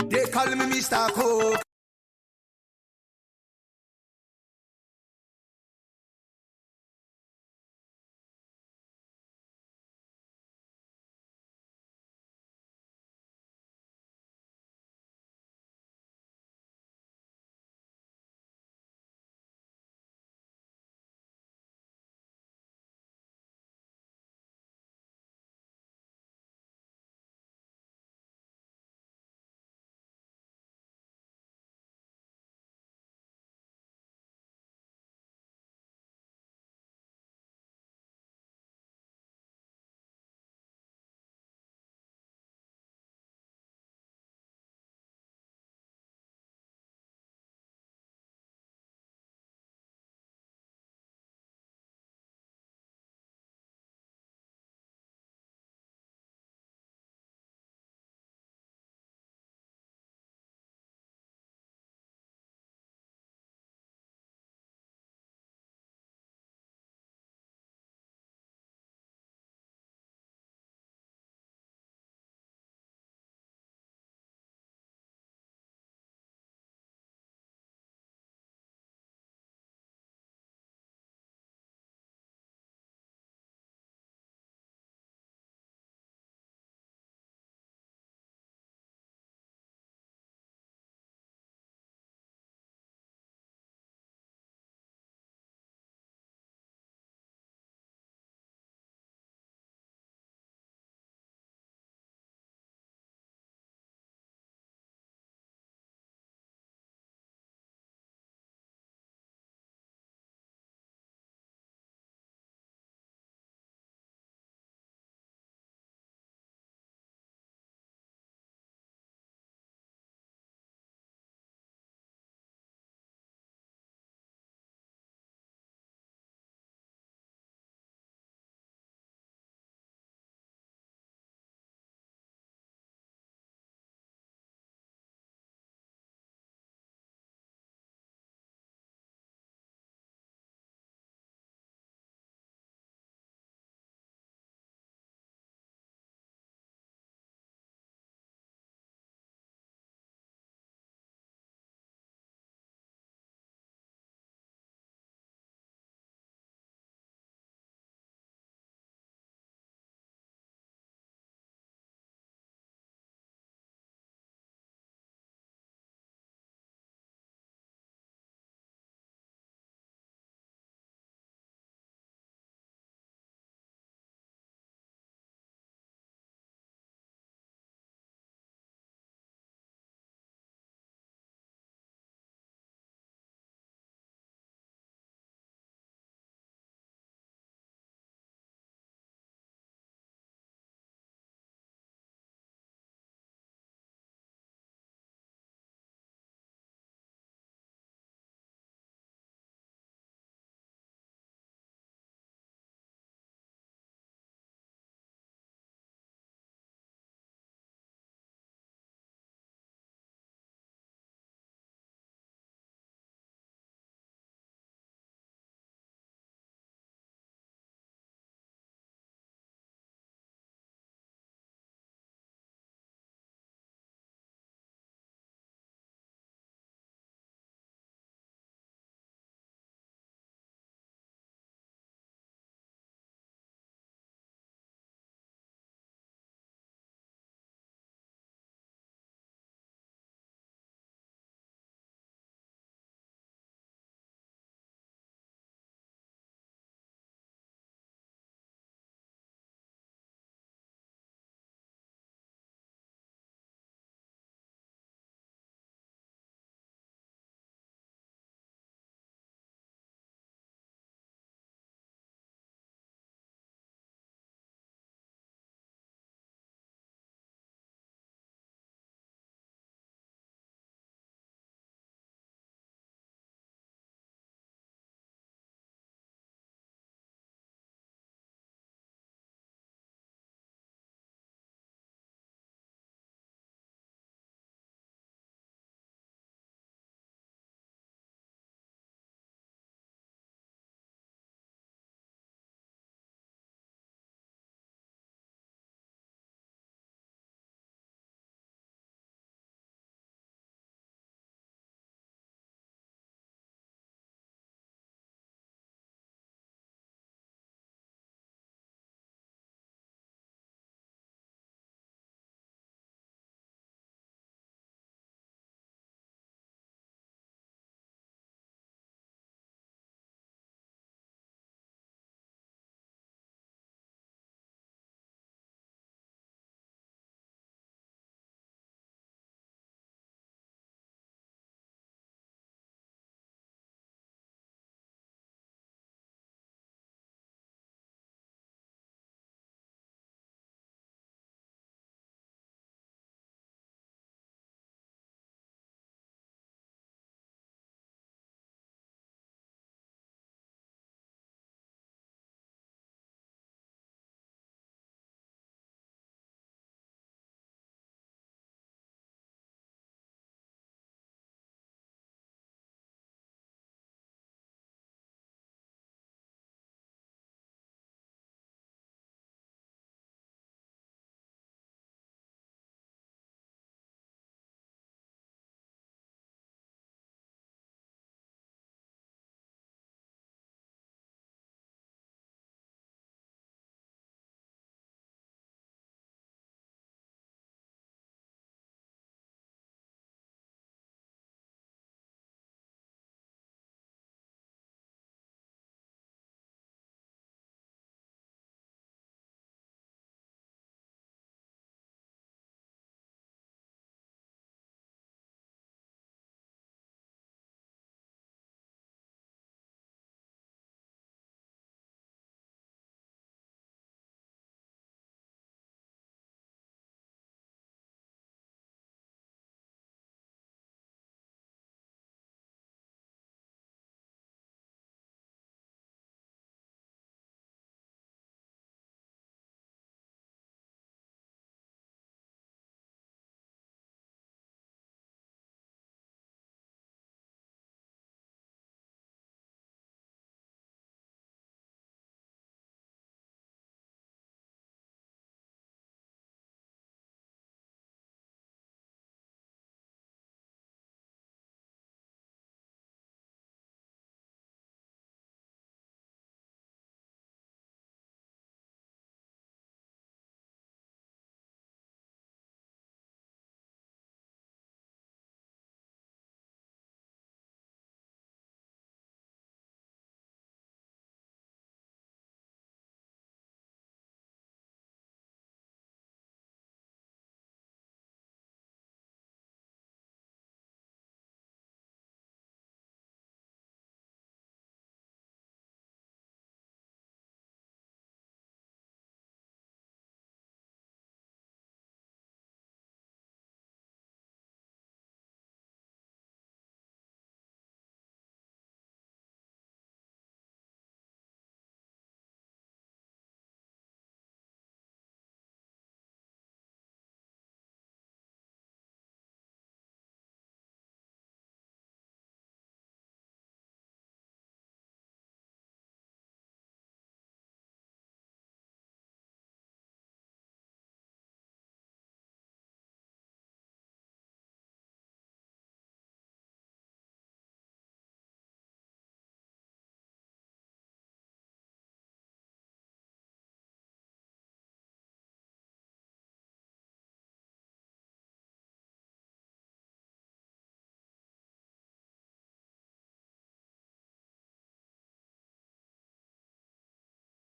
They call me Mr. Coke.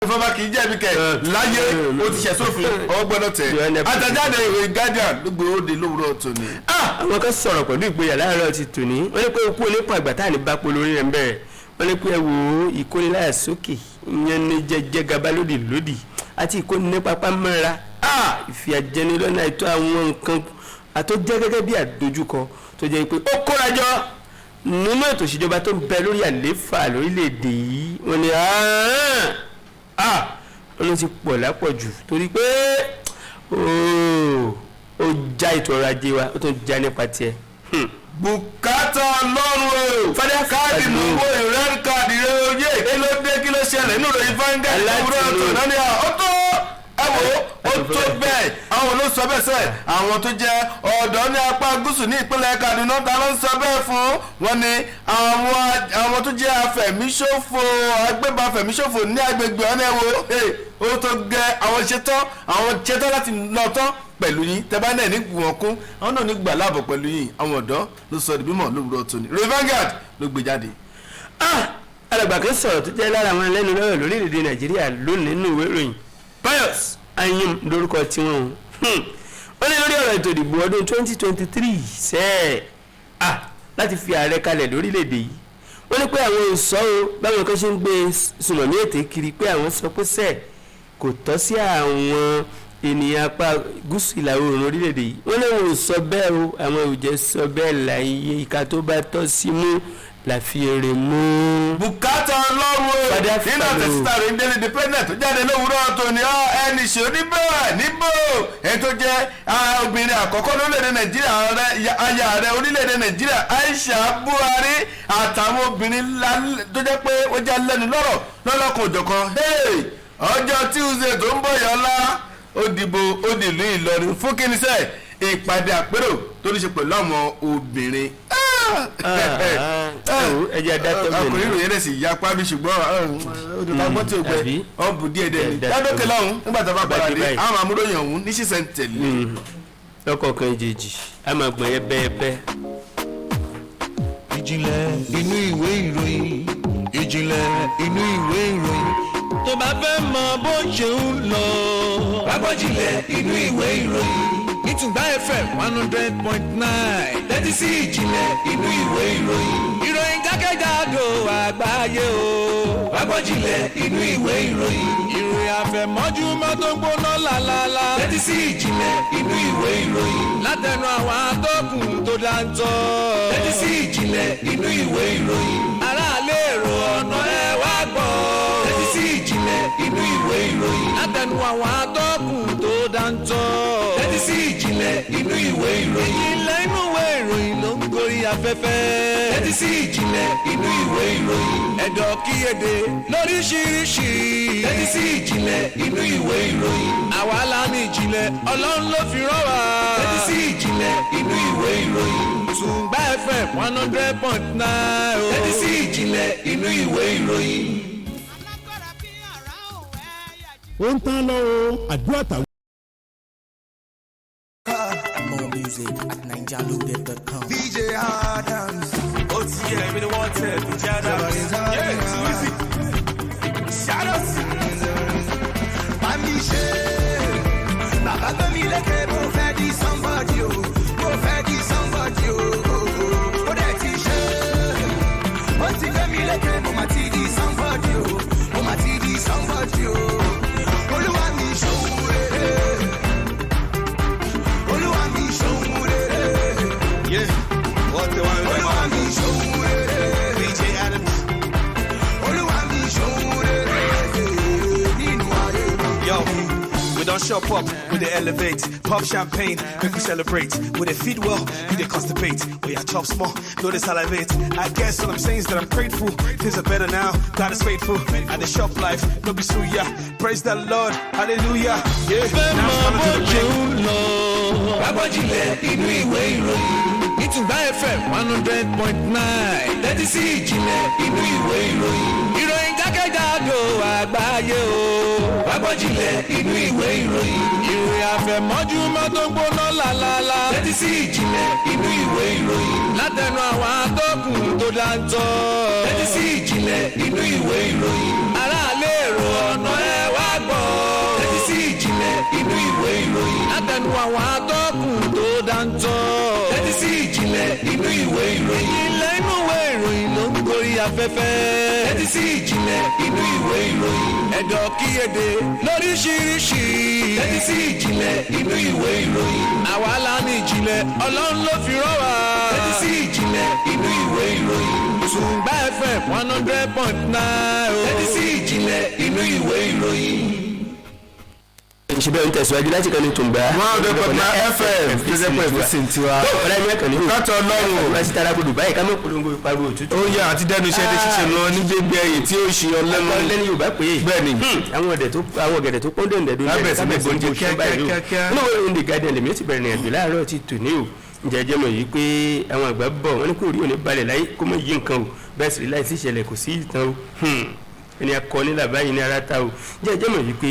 ìfọwọ́ kì í jẹ́ ibi kẹ̀ láyé ó ti ṣẹ̀ sófin ọgbọ́dọ̀ tẹ̀ àtẹ̀jáde ìwé Guardian ló gbé òde lówùrọ̀ tòní. àwọn kan sọ̀rọ̀ pẹ̀lú ìgboyà láàárọ̀ ti tòní wọ́n ní pé okú onípa àgbà tá à ní bá polo orí rẹ̀ ń bẹ̀rẹ̀ wọ́n ní pé ẹ wò ó ìkóniláyà sókè ìyẹn ní jẹjẹ gaba lódì àti ìkónilápapá mọ́ra ìfìyàjẹni lọ́nà ètò àwọn nǹkan àtọ́jẹ́ gẹ́gẹ́ bí àdójúkọ tó jẹ́ pé ó kórajọ nínú ètò ìṣèjọba tó ń bẹ lórí àlééfà lórílẹ̀‐èdè yìí wọ́n ní wọ́n ti pọ̀ lápọ̀jù torí pé ó já ètò ọrọ̀ ajé wa ó tún já nípa tiẹ̀. bùkátà ọlọ́run o fẹ́dẹ́ káàdì lówó ìrẹ́rì káàdì rẹ oyè kí ló dé kí ló ṣẹlẹ̀ nínú ìròyìn Vanguard lówùrọ̀ ọ̀tọ̀ náà ni ó tó ó tó bẹ́ẹ̀ àwọn ló sọ bẹ́ẹ̀ sẹ́ẹ̀ àwọn tó jẹ́ ọ̀dọ́ ní apá gúúsù ní ìpínlẹ̀ Kaduna ta ló ń sọ bẹ́ẹ̀ fún wọn ni àwọn tó jẹ́ afẹ̀míṣòfò agbébọn afẹ̀míṣòfò ní agbègbè ọ̀nà ẹ̀wò ó tó gẹ àwọn ṣetán láti lọ tán pẹ̀lú yín tẹ́bá náà ní wọn kún àwọn náà ní gbà láàbọ̀ pẹ̀lú yín àwọn ọ̀dọ́ ló sọ ìbímọ lówùrọ̀ tòní Vanguard ló gbé jáde. alàgbà kan sọ̀rọ̀ tó jẹ́ lára àwọn ẹlẹ́nu lọ́rọ̀ lórílẹ̀‐èdè Nàìjíríà lónìí nínú ìwé ìròyìn Pius Ayim lórúkọ tiwọn ó ní lórí ọ̀rọ̀ ètò ìdìbò ọdún 2023 sẹ́ẹ̀ láti fi ààrẹ kalẹ̀ lórílẹ̀‐èdè yìí wọ́n ní pé àwọn òṣọ́ báwọn kan ṣe ń gbé sùnmọ̀mí ètè kiri pé àwọn sọ pé sẹ́ẹ̀ kò tọ́ sí àwọn ènìyàn apá gúúsù ìlà oòrùn orílẹ̀-èdè yìí wọ́n lè wọ́n sọ bẹ́ẹ̀ o àwọn òjẹ́ sọ bẹ́ẹ̀ láyé ìka tó bá tọ́ sí mú láfi èrè mú. bùkátà ọlọ́run o nínú àtẹ̀síta rẹ̀ ń délé independent tó jáde lówùúrọ̀ tó ní ẹnì ṣe oníbẹ̀rẹ̀ níbò èyí tó jẹ́ obìnrin àkọ́kọ́ lórílẹ̀‐èdè Nàìjíríà aya ààrẹ orílẹ̀‐èdè Nàìjíríà Aisha Buhari àtàwọn obìnrin tó jẹ́ pé ó jẹ́ lẹ́nu lọ́rọ̀ lọ́lọ́kan òjọ̀kan ọjọ́ Tuesday tó ń bọ̀ yọ̀ọ́lá ó dìbò ó dìlú Ìlọrin fún kínísẹ́ ìpàdé àpérò tó ní ṣe pẹ̀lú àwọn obìnrin. ẹjẹ adájọ́ mi ọkùnrin ìròyìn rẹ̀ sì ya pábí ṣùgbọ́n olùkọ́ tí o gbẹ ọ̀n bù díẹ̀ díẹ̀ ní ládókè lọ́hùn nígbà tó bá padà dé àwọn amúròyìn ọ̀hún ní ṣíṣẹ́ ń tẹ̀lé. lọ́kọ̀ọ̀kan ìjèjì a máa gbọ̀n yẹn bẹ́ẹ̀. Ìjìnlẹ̀ inú ìwé ìròyìn Ìjìnlẹ̀ inú ìwé ìròyìn tó bá fẹ́ mọ bó ṣe ń lọ. Ìjìnlẹ̀ inú ìwé ìròyìn ìtùngbà FM 100.9 tẹ́tí sí Ìjìnlẹ̀ inú ìwé ìròyìn. Ìròyìn jákèjádò àgbáyé o. Ìjìnlẹ̀ inú ìwé ìròyìn. Ìròyìn àfẹ̀mọ́júmọ́ tó ń gbóná lálálá. Tẹ́tí sí Ìjìnlẹ̀ inú ìwé ìròyìn. Látẹnu àwọn atọ́kùn tó dáńtọ́. Tẹ́tí sí Ìjìnlẹ̀ inú ìwé ìròyìn. Aráàlú èrò ọ̀nà ẹ̀ wá gbọ́. Tẹ́tí sí Ìjìnlẹ̀ inú ìwé ìròyìn. Látẹnu àwọn atọ́kùn tó dáńtọ́. Tẹ́tí sí Ìjìnlẹ̀ inú ìwé ìròyìn. Ìjìnlẹ̀ inú ìwé ìròyìn ló ń gorí afẹ́fẹ́. Tẹ́tí sí Ìjìnlẹ̀ inú ìwé ìròyìn. Ẹ̀dọ̀ kíyèdè lóríṣiríṣi. Tẹ́tí sí Ìjìnlẹ̀ inú ìwé ìròyìn. Àwa la ní ìjìnlẹ̀ Ọlọ́run ló fi rán wa. Tẹ́tí sí Ìjìnlẹ̀ inú ìwé ìròyìn. Tùǹgbà FM 100.9 o. Tẹ́tí sí Ìjìnlẹ̀ inú ìwé ìròyìn. ó ń tán lọ́wọ́ àdúrà tàwọn. More music at ninjaloaded.com. DJ Adams. OTM, we the one tip. DJ Adams. Yeah, too easy. Shout out. Mamiche. Baba Bami leke mo fẹ́ di somebody o. Mo fẹ́ di somebody o. Ó dẹ̀ ti ṣe. Ó ti gbé mi leke mo ma ti di somebody o. Mo ma ti di somebody o. Olúwa mi ṣòwò rere. Olúwa mi ṣòwò rere. Yeah, what the one? Olúwa mi ṣòwò rere. DJ Adams. Olúwa mi ṣòwò rere. Nínú ayé mi. Yo, we don't show up, we dey elevate. Pop champagne, make we celebrate. We dey feed well, we dey constipate. We are chop small, no dey salivate. I guess what I'm saying is that I'm grateful. Things are better now, God is faithful. And the shop life, no be suya. Praise the Lord, hallelujah. Yeah, now it's coming to the break. Ìjìnlẹ̀ inú ìwé ìròyìn. Ìtùngbà FM 100.9 tẹ́tí sí Ìjìnlẹ̀ inú ìwé ìròyìn. Ìròyìn jákèjádò àgbáyé o. Ìjìnlẹ̀ inú ìwé ìròyìn. Ìròyìn àfẹ̀mọ́júmọ́ tó ń gbóná lálálá. Tẹ́tí sí Ìjìnlẹ̀ inú ìwé ìròyìn. Látẹnu àwọn atọ́kùn tó dáńtọ́. Tẹ́tí sí Ìjìnlẹ̀ inú ìwé ìròyìn. Aráàlú èrò ọ̀nà ẹ̀ látẹnu àwọn atọ́kùn tó dáńtọ́. tẹ́tí sí ìjìnlẹ̀ inú ìwé ìròyìn. ìjìnlẹ̀ inú ìwé ìròyìn ló ń gorí afẹ́fẹ́. tẹ́tí sí ìjìnlẹ̀ inú ìwé ìròyìn. ẹ̀dọ̀ kíyèdè lóríṣiríṣi. tẹ́tí sí ìjìnlẹ̀ inú ìwé ìròyìn. àwa la ní ìjìnlẹ̀ ọlọ́run ló fi rán wa. tẹ́tí sí ìjìnlẹ̀ inú ìwé ìròyìn. Tùǹgbà FM 100.9. tẹ́tí sí ìjìnlẹ̀ inú ìwé ìròyìn. ìṣẹ́bẹ̀ ń tẹ̀síwájú láti kàn ní Tùǹgbà 100.9 FM tó jẹ́ pé ìfúsìn tiwa. ọ̀la ẹ̀mí ẹ̀kàn ní kátó ọlọ́run ọ̀la sí tara gbọdọ̀ báyìí ká mọ̀ polongo ìpariwo òtútù. ó yẹ àti dẹnu iṣẹ́ dé ṣíṣe lọ ní gbégbé ẹ̀yìn tí ó ṣe ọlẹ́nu. ọlẹ́ni Yorùbá pé bẹ́ẹ̀ni àwọn ọ̀gẹ̀dẹ̀ tó pọ́n dẹ̀ndẹ̀dún lábẹ́ sí gbòǹjẹ kíákíá. ní The Guardian lèmi ó ti bẹ̀rẹ̀ ìrìnàjò láàárọ̀ ti tò ní o jẹjẹ mọ̀ yìí pé àwọn àgbà bọ̀ wọ́n ní kó rí òní balẹ̀ láyé kó mọ̀ yí nǹkan o bẹ́ẹ̀ sì rí láì sí ìṣẹ̀lẹ̀ kò sí ìtàn o ẹni akọ nílà báyìí ní ara ta o jẹjẹ mọ̀ yìí pé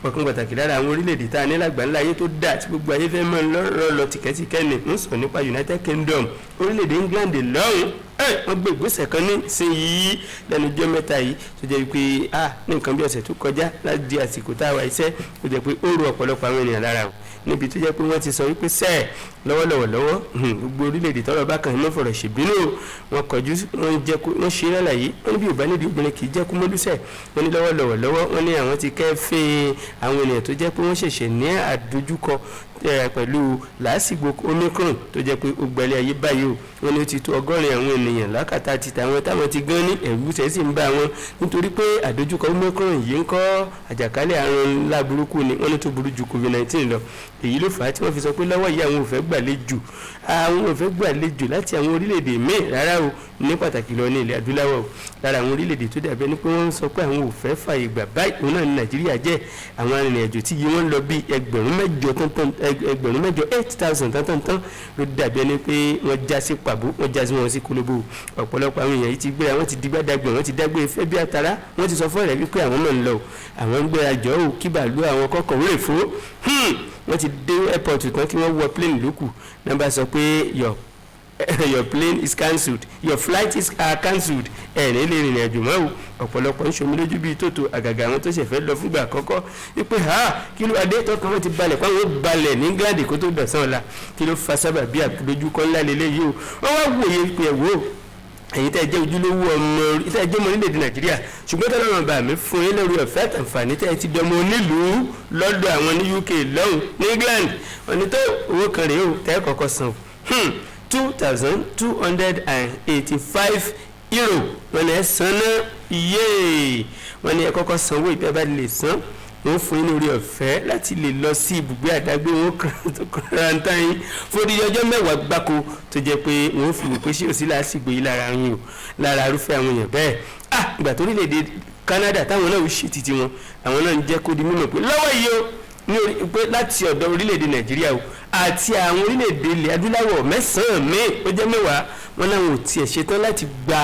ọ̀kan pàtàkì lára àwọn orílẹ̀-èdè tá a ní lágbàńlá ayé tó dáa tí gbogbo ayé fẹ́ mọ́ lọ́rọ̀ lọ tìkẹ́tìkẹ́ ni ń sọ nípa United Kingdom orílẹ̀-èdè England lọ́hùn wọ́n gbé ìgbésẹ̀ kan ní sin yìí lẹ́nu jẹ́ mẹ́ta yìí tó jẹ́ pé ní nǹkan bí ọ̀sẹ̀ tó kọjá láti di àsìkò tá a wà iṣẹ́ tó jẹ́ pé ó ru ọ̀pọ̀lọpọ̀ àwọn ènìyàn lára o níbi tó jẹ́ pé wọ́n ti sọ wípé sẹ́ẹ̀ lọ́wọ́lọ́wọ́ gbogbo orílẹ̀-èdè tọ́rọ̀ bá kàn ní fọ̀rọ̀ ṣèbínú wọ́n kọjú wọ́n ṣe lálàyé wọ́n ní bí òbá nídìí obìnrin kì í jẹ́ kú mọ́lúsẹ̀ wọ́n ní lọ́wọ́lọ́wọ́ wọ́n ní àwọn ti kẹ́fẹ́ àwọn ènìyàn tó jẹ́ pé wọ́n ṣẹ̀ṣẹ̀ ní àdójúkọ pẹ̀lú làásìgbò omicron tó jẹ́ pé ó gbẹ̀lẹ̀ ayé báyìí o wọ́n ní ó ti tó 100 àwọn ènìyàn lákàtà ti tàwọn táwọn ti gan ní ẹ̀rù tẹ̀sí ń bá wọn nítorí pé àdójúkọ omicron yìí ń kọ́ àjàkálẹ̀ àrùn ńlá burúkú ni wọ́n ní tó burú ju covid-19 lọ èyí ló fà á tí wọ́n fi sọ pé lọ́wọ́ yìí àwọn ò fẹ́ gbàlejò láti àwọn orílẹ̀-èdè míì rárá o ní pàtàkì lọ ní ilẹ̀ adúláwọ̀ lára àwọn orílẹ̀-èdè tó dàbẹ́ ni pé wọ́n sọ pé àwọn ò fẹ́ fààyè gbà báyìí òun náà ní Nàìjíríà jẹ́ àwọn arìnrìn-àjò tí yìí wọ́n lọ bí 8,000 tán ló dàbí ẹni pé wọ́n já sí pàbó wọ́n já sí wọn sí kólóbó ọ̀pọ̀lọpọ̀ àwọn èèyàn yìí ti gbéra wọ́n ti digbá dagbọ̀n wọ́n ti dágbé fẹ́ bí àtàrà wọ́n ti sọ fún ẹ̀rẹ́ wípé àwọn náà ń lọ àwọn ń gbéra jọ ò kí bàálù àwọn kọ́kọ́ wúlò fún wọ́n ti dé airport tán kí wọ́n wọ plane lókù nàbà sọ pé your plane is cancelled your flight is cancelled ẹ̀rín lè rìnrìn àjò mọ́ o ọ̀pọ̀lọpọ̀ ń ṣomi lójú bíi tòótọ́ àgàgà àwọn tó ṣẹ̀fẹ́ lọ fúngbà àkọ́kọ́ wípé kí ló adé tọkàn wọn ti balẹ̀ pàwọn ó balẹ̀ ní England kó tó dọ̀sán ọ̀la kí ló fa sábà bí àdójúkọ ńlá lélẹ́yìí o wọ́n wá wòye pé ẹ̀wọ́ ẹ̀yin tẹ́ ẹ jẹ́ ojúlówó ọmọ tẹ́ ẹ jẹ́ ọmọ orílẹ̀-èdè Nàìjíríà ṣùgbọ́n tẹ́lẹ̀ wọn bá mi fún yín lórí ọ̀fẹ́ àtàǹfààní tẹ́ ẹ ti dọmọ onílùú lọ́dọ̀ àwọn ní UK lọ́hùn ní England ọ̀ní tó owó kan rèé o tẹ́ ẹ kọ́kọ́ san €2,285 wọ́n ní ẹ san náà iye wọ́n ní ẹ kọ́kọ́ sanwó ìbí abá lè san wọ́n fún yín lórí ọ̀fẹ́ láti lè lọ sí ibùgbé àdágbé wọn kọ́ńtà yín fún odidi ọjọ́ 10 gbáko tó jẹ́ pé wọ́n fi wò pé ṣé òsì làásìgbò yìí lára yín o lára arúfẹ́ àwọn èèyàn bẹ́ẹ̀ ìgbà tó orílẹ̀-èdè Canada táwọn náà ń ṣe títí wọn àwọn náà ń jẹ́ kó di mímọ̀ pé lọ́wọ́ yìí o ní pé láti ọ̀dọ̀ orílẹ̀-èdè Nàìjíríà o àti àwọn orílẹ̀-èdè ilẹ̀ adúláwọ̀ 9 míì ó jẹ́ 10 wọn láwọn ò tiẹ̀ ṣetán láti gba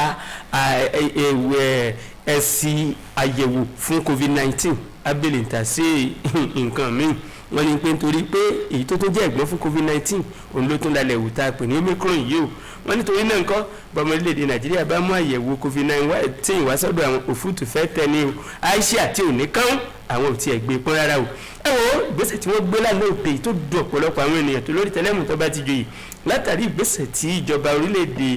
ẹ̀sìn àyẹ̀wò fún covid-19 abẹ́lẹ̀ ń ta sí nǹkan míì wọ́n ní pé nítorí pé èyí tó jẹ́ ẹ̀gbọ́n fún covid-19 òun ló tún lálẹ́ ìwò tá a pè ní omicron yìí o wọ́n nítorí náà nǹkan bọ́mọ orílẹ̀-èdè Nàìjíríà bá mú àyẹ̀wò covid-19 wá sọ́dọ̀ àwọn òfútù fẹ́ tẹ̀ ní o Aisha tí ò ní kán àwọn ò tiẹ̀ gbé pọ́n rárá o ẹ wo ìgbésẹ̀ tí wọ́n gbé lánàá òde tó dùn ọ̀pọ̀lọpọ̀ àwọn ènìyàn tó lórí tẹlẹ́mù tó bá ti joyè látàrí ìgbésẹ̀ tí ìjọba orílẹ̀-èdè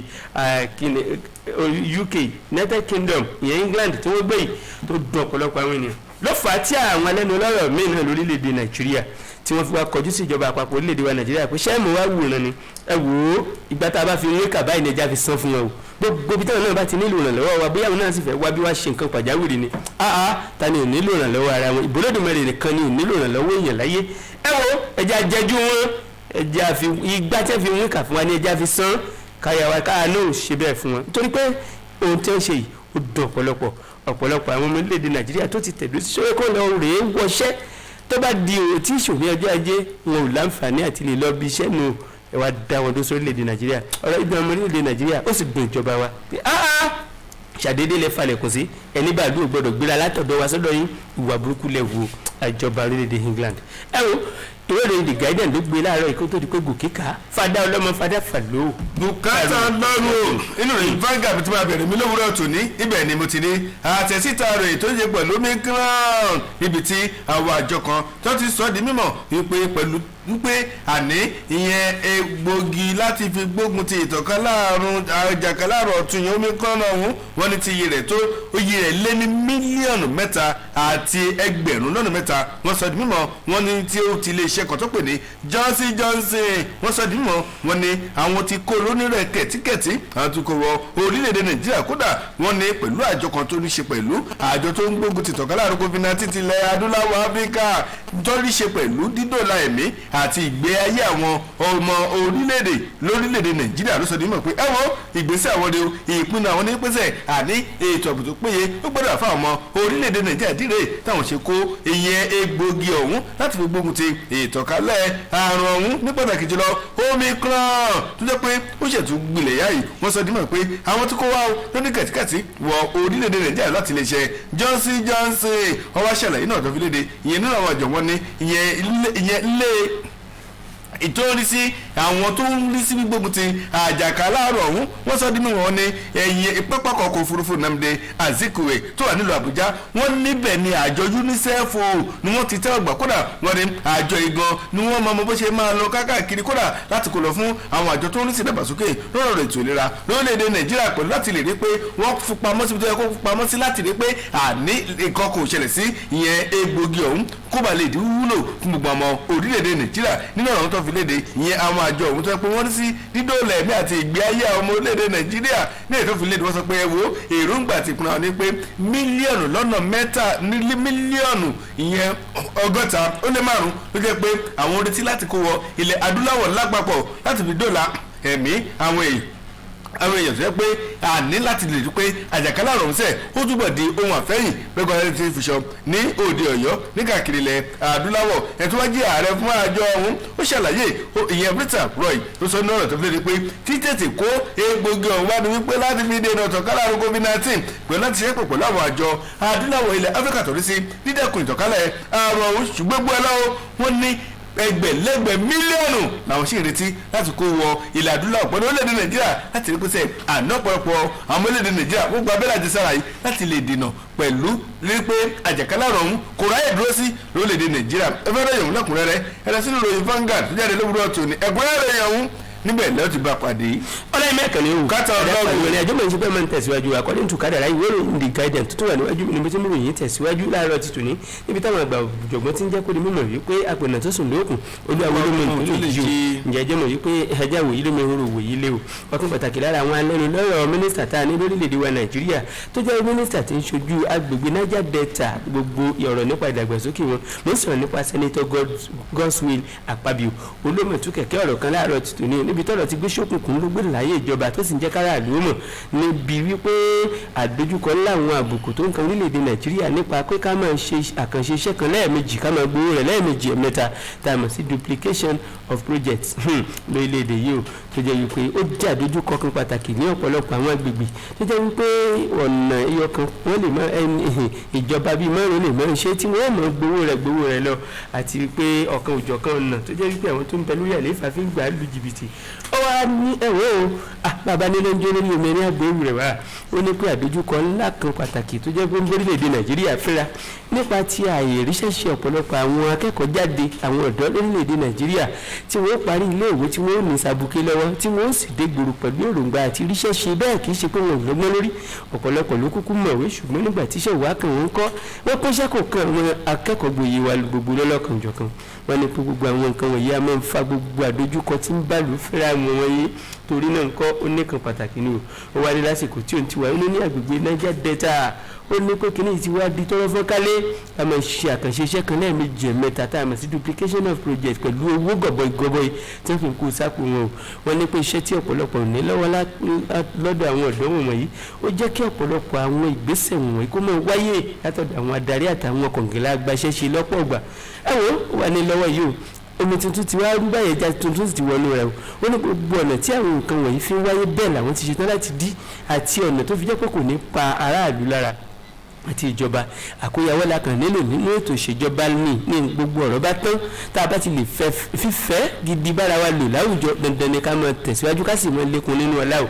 UK United Kingdom ìyẹn England tí wọ́n gbé yìí tó dùn ọ̀pọ̀lọpọ̀ àwọn ènìyàn ló fà á tí àwọn alẹ́nu ọlọ́rọ̀ míì náà lórílẹ̀-èdè Nàìjíríà tí wọ́n fi wá kọjú sí ìjọba àpapọ̀ orílẹ̀-èdè wa Nàìjíríà pé ṣẹ́ẹ̀mù wá wòran ni ẹ wò ó ìgbà tá a bá fi rí kàbá ìnẹjà fi san fún wọn o gbogbo ibi táwọn náà bá ti nílò ìrànlọ́wọ́ wa bóyá àwọn náà sì fẹ́ wá bí wá ṣe nǹkan pàjáwìrì ni ta ni ò nílò ìrànlọ́wọ́ ara wọn ìbólódùmarè nìkan ni ò nílò ìrànlọ́wọ́ èèyàn láyé ẹ wo ẹja jẹjú wọn ẹja fi igbá tẹ́ fi wọn kà fún wa ní ẹja fi san káyàwá káyà náà ò ṣe bẹ́ẹ̀ fún wọn nítorí pé ohun tí wọ́n ṣe yìí ó dùn ọ̀pọ̀lọpọ̀ àwọn ọmọ orílẹ̀-èdè Nàìjíríà tó ti tẹ̀dó sí ṣọ́wé kó lọ rèé wọṣẹ́ tó bá di òwò tí ìṣòwò ọjọ́ ajé wọn ò láǹfààní àti lè lọ bí iṣẹ́ nù ẹ wá dá wọn dó sórílẹ̀-èdè Nàìjíríà ọ̀rọ̀ ibi ọmọ orílẹ̀-èdè Nàìjíríà ó sì gbọ́n ìjọba wa ṣàdédé lè falẹ̀ kò sí ẹni bàálù gbọ́dọ̀ gbéra látọ̀dọ̀ wa sọ́dọ̀ yín ìwà burúkú lẹ̀ wo ìjọba orílẹ̀-èdè England ẹ wo ìwé ìròyìn The Guardian ló gbé láàárọ̀ ikú tó di pé gòkè ká fada ọlọ́mọ fada fàlọ́. bùkátà lọ́rùn inú rẹ̀ Vanguard tí máa bẹ̀rẹ̀ mi lówùúrọ̀ tòní ibẹ̀ ni mo ti ní àtẹ̀síta rẹ̀ tó ṣe pẹ̀lú Omicron níbi tí àwọn àjọ kan tó ti sọ di mímọ̀ wípé àní ìyẹn egbògi láti fi gbógun ti ìtànkálẹ̀ àjàkálẹ̀ ọ̀tún yẹn Omicron ọ̀hún wọ́n ní ti iye rẹ̀ tó iye rẹ̀ lé ní mílíọ̀nù 3 àti ẹgbẹ̀rún lọ́nà 3 wọ́n sọ di mímọ̀ wọ́n ní tí ó ti lè ṣe kan tó pè ní Johnson wọ́n sọ di mímọ̀ wọ́n ní àwọn ti kó lónírẹ̀ kẹ̀tíkẹ̀tí àwọn ti kó wọ orílẹ̀-èdè Nàìjíríà kódà wọ́n ní pẹ̀lú àjọ kan tó ní ṣe pẹ̀lú àjọ tó ń gbógun ti ìtànkálẹ̀ àrùn COVID-19 ti ilẹ̀ adúláwọ̀ Áfíríkà tó ní ṣe pẹ̀lú dídòlà ẹ̀mí àti ìgbé ayé àwọn ọmọ orílẹ̀-èdè lórílẹ̀-èdè Nàìjíríà ló sọ di mímọ̀ pé ẹ̀wọ̀n ìgbésẹ̀ àwọn ni ìpinnu àwọn onípèsè àní ètò ààbò tó péye ó gbọ́dọ̀ fáwọn ọmọ orílẹ̀-èdè Nàìjíríà díre táwọn ṣe kó ìyẹn egbògi ọ̀hún láti fi gbógun ti ìtànkálẹ̀ àrùn ọ̀hún ní pàtàkì jùlọ Omicron tó jẹ́ pé ó ṣètò gbilẹ̀ yá yìí wọ́n sọ di mímọ̀ pé àwọn tó kó wá lóní kẹ̀tíkẹ̀tí wọ orílẹ̀-èdè Nàìjíríà láti lè ṣe Johnson ọwọ́ ṣàlàyé náà tó fi léde ìyẹn nínú àwọn àjọ wọn ní ìyẹn ilé ìtòrísí àwọn tó ń rí sí gbígbógun ti àjàkálẹ̀ àrùn ọ̀hún wọ́n sọ di mímọ̀ wọn ní ẹ̀yìn pápákọ̀ ọkọ̀ òfurufú Nnamdi Azikiwe tó wà nílùú Àbújá wọ́n níbẹ̀ ni àjọ UNICEF ni wọ́n ti tẹ́wọ̀ gbà kódà wọ́n ní àjọ igan ni wọ́n mọ bó ṣe máa lọ káàkiri kódà láti kó lọ fún àwọn àjọ tó ń rí sí ìdàgbàsókè lọ́rọ̀ ètò ìlera lórílẹ̀‐èdè Nàìjíríà pẹ̀lú láti lè rí pé wọ́n fipamọ́ sí ibi tó yẹ kó fipamọ́ sí láti rí pé àní nǹkan kò ṣẹlẹ̀ sí ìyẹn egbògi ọ̀hún kó ba lè di wúlò fún gbogbo ọmọ orílẹ̀‐èdè Nàìjíríà nínú ọ̀rọ̀ tó fi léde ìyẹn àwọn àjọ ọ̀hún tó yẹ pé wọ́n rí sí dídòlà ẹ̀mí àti ìgbé ayé àwọn ọmọ orílẹ̀‐èdè Nàìjíríà ní ètò fi léde wọ́n sọ pé ẹ wo èròǹgbà ti pinnu àwọn ní pé mílíọ̀nù lọ́nà 3 mílíọ̀nù ìyẹn 150 ó lé 5 ló jẹ́ pé àwọn retí láti kó wọ ilẹ̀ adúláwọ̀ lápapọ̀ láti fi dòlà ẹ̀mí àwọn èèyàn tó yẹ pé àní láti lè rí pé àjàkálẹ̀ àrùn ọ̀sẹ̀ ó túbọ̀ di ohun àfẹ́yìn pẹ́kọ̀ ẹni tí ń fi ṣọ ní òde Ọ̀yọ́ ní káàkiri ilẹ̀ adúláwọ̀ ẹ̀ tó wá jẹ́ ààrẹ fún àjọ ọ̀hún ó ṣàlàyé ìyẹn Britain Roy ló sọ ní ọ̀rọ̀ tó fi lè pé títètè kó egbògi ọ̀hún wá ní wípé láti fi dènà ìtànkálẹ̀ àrùn COVID-19 pẹ̀lú láti ṣe pọ̀ pẹ̀lú àwọn àjọ adúláwọ̀ ilẹ̀ Áfíríkà tó rí sí dídẹ́kun ìtànkálẹ̀ àrùn ọ̀hún ṣùgbọ́n gbọ́ ẹ lọ́wọ́ wọ́n ní ẹgbẹ̀lẹ́gbẹ̀ mílíọ̀nù làwọn sì ń retí láti kó wọ ilẹ̀ adúláwọ̀ pẹ̀lú orílẹ̀-èdè Nàìjíríà láti rí pèsè àná pọ̀lọpọ̀ àwọn orílẹ̀-èdè Nàìjíríà wọ́n gba abẹ́rẹ́ àjẹsára yìí láti lè dènà pẹ̀lú rí pé àjàkálẹ̀ àrùn ọ̀hún kò ráyè dúró sí lórílẹ̀-èdè Nàìjíríà ẹgbẹ́rẹ́ yòówù lẹ́kùnrẹ́rẹ́ ẹ̀rọ sínú ìròyìn Vanguard tó jáde lówùúrọ̀ tòní ẹ̀gbọ́n ọ̀hún níbẹ̀ lẹ́yìn tí bá pàdé. ọlọ́yin mẹ́kàn ni o kátà ọlọ́run ìròyìn àjọmọ̀ ìṣẹ́ pẹ́ máa ń tẹ̀síwájú according to kádàrá ìwé ìròyìn The Guardian tó wà níwájú mi níbi tí mo ròyìn tẹ̀síwájú láàárọ̀ ti tòní níbi táwọn àgbà òjọ̀gbọ́n ti ń jẹ́ kó di mímọ̀ wípé àpènà tó sùn lóòkùn olúwa ló mọ ìpínlẹ̀ yìí o ǹjẹ́ jẹ́ mọ̀ wípé ẹja wòyí ló mọ ìhòòrò wòyí lé o ọkùnrin pàtàkì lára àwọn alẹ́nulọ́rọ̀ mínísítà tá a ní lórílẹ̀‐èdè wa Nàìjíríà tó jẹ́ mínísítà tí ń ṣojú agbègbè Niger Delta gbogbo ọ̀rọ̀ nípa ìdàgbàsókè wọn mo ń sọ̀rọ̀ nípa Senator Godswill Akpabio olómọ̀tún kẹ̀kẹ́ ọ̀rọ̀ kan láàárọ̀ ti tòní níbi tọ́rọ̀ ti gbé òkùnkùn ló gbé láyé ìjọba tó sì ń jẹ́ kára àlùmọ̀ mọ̀ níbi wípé àdójúkọ ńlá àwọn àbùkù tó ń kan orílẹ̀-èdè Nàìjíríà nípa pé ká máa ṣe àkànṣe iṣẹ́ kan lẹ́ẹ̀mejì ká máa gbowó rẹ̀ lẹ́ẹ̀mejì ẹ̀mẹ́ta tá a mọ̀ sí duplication of projects lórílẹ̀-èdè yìí o tó jẹ́ wípé ó jẹ́ àdójúkọ kan pàtàkì ní ọ̀pọ̀lọpọ̀ àwọn agbègbè tó jẹ́ wípé ọ̀nà ẹyọ kan wọ́n lè máa ìjọba bíi márùn lè máa ṣe tí wọ́n mọ̀ gbowó rẹ̀ lọ àti wípé ọ̀kan òjọ̀kan ọ̀nà tó jẹ́ wípé àwọn tó ń bẹ lórí àlééfà fi ń gbà á lu jìbìtì ó wá ní ẹ̀wọ́ o bàbá nílé ń jó lórí omi ní àgbéwù rẹ̀ wá ó ní pé àdójúkọ ńlá kan pàtàkì tó jẹ́ pé orílẹ̀-èdè Nàìjíríà fẹ́ra nípa ti ààyè ríṣẹ́ṣe ọ̀pọ̀lọpọ̀ àwọn akẹ́kọ̀ọ́ jáde àwọn ọ̀dọ́ lórílẹ̀-èdè Nàìjíríà tí wọ́n parí iléèwé tí wọ́n ní sàbùké lọ́wọ́ tí wọ́n sì dé gbòòrò pẹ̀lú èròǹgbà àti ríṣẹ́ṣe bẹ́ẹ̀ kì í ṣe pé wọn ò lọ́gbọ́n lórí ọ̀pọ̀lọpọ̀ ló kúkú mọ̀wé ṣùgbọ́n nígbà tíṣẹ́ ìwà kan wọn kọ́ wọ́n pínṣẹ́ kò kan àwọn akẹ́kọ̀ọ́ gboyè wa gbogbo lọ́lọ́kanjọ̀kan wọ́n ní pé gbogbo àwọn nǹkan wọ̀nyí a máa ń fa gbogbo àdójúkọ tí ń bá lù fẹ́ra wọn wọ̀nyí torí náà nǹkan ó nìkan pàtàkì ni ó wá ní lásìkò tí òun ti wà ní àgbègbè Niger Delta ó ní pé kíní ti wá di tọ́rọ́ fọ́nkálé a máa ṣe àkànṣe iṣẹ́ kan lẹ́ẹ̀mejì ẹ̀mẹ́ta tá a mọ̀ sí duplication of project pẹ̀lú owó gọbọi tí wọ́n fi ń kó sápò wọn o wọ́n ní pé iṣẹ́ tí ọ̀pọ̀lọpọ̀ ní lọ́wọ́ lọ́dọ̀ àwọn ọ̀dọ́ wọ̀nyí ó jẹ́ kí ọ̀pọ̀lọpọ̀ àwọn ìgbésẹ̀ wọ̀nyí kó máa wáyé látọ̀dọ̀ àwọn adarí àtàwọn kọ̀ǹgìlá agbaṣẹ́ ṣe lọ́pọ̀ ọ̀gbà wà ní lọ́wọ́ yìí o omi tuntun ti wá rú báyẹn já tuntun ti wọnú rẹ o ó ní gbogbo ọ̀nà tí àwọn nǹkan wọ̀nyí fi ń wáyé bẹ́ẹ̀ làwọn ti ṣetán láti dí àti ọ̀nà tó fi jẹ́ pé kò ní pa aráàlú lára àti ìjọba àkóyawọ́ la kàn nílò nínú ètò ìṣèjọba ní gbogbo ọ̀rọ̀ bá tán tá a bá ti lè fífẹ́ gidi bára wa lò láwùjọ dandan ni ká máa tẹ̀síwájú ká sì máa lékun nínú ọlá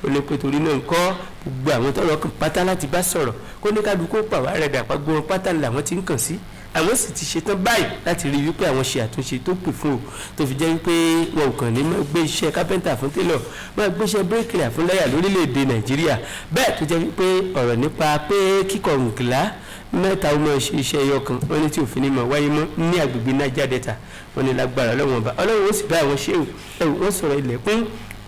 o lè pe torí náà ń kọ́ gbogbo àwọn tọ́rọ̀ kan pátá láti bá sọ̀rọ̀ kó ní kálukú pàwọ́ rẹ̀ dàpá gbọ́n pátá làwọn ti ń kàn sí àwọn sì ti ṣetán báyìí láti rí wípé àwọn ṣe àtúnṣe tó pè fún o tó fi jẹ́ wípé wọn ò kàn ní máa gbé iṣẹ́ kápẹ́ńtà fún télọ̀ máa gbéṣẹ́ bíríkìlà fún láyà lórílẹ̀‐èdè nàìjíríà bẹ́ẹ̀ tó jẹ́ wípé ọ̀rọ̀ nípa pé kíkọ̀ nǹkìlá mẹ́ta ó máa ṣe iṣẹ́ ẹyọ kan wọ́n ní tí òfin ní máa wáyé mọ́ ní agbègbè Niger Delta wọ́n ní lágbára ọlọ́wọ́n ọba ọlọ́wọ́n ó sì bá àwọn ṣe wọ́n sọ̀rọ̀ ilẹ̀kùn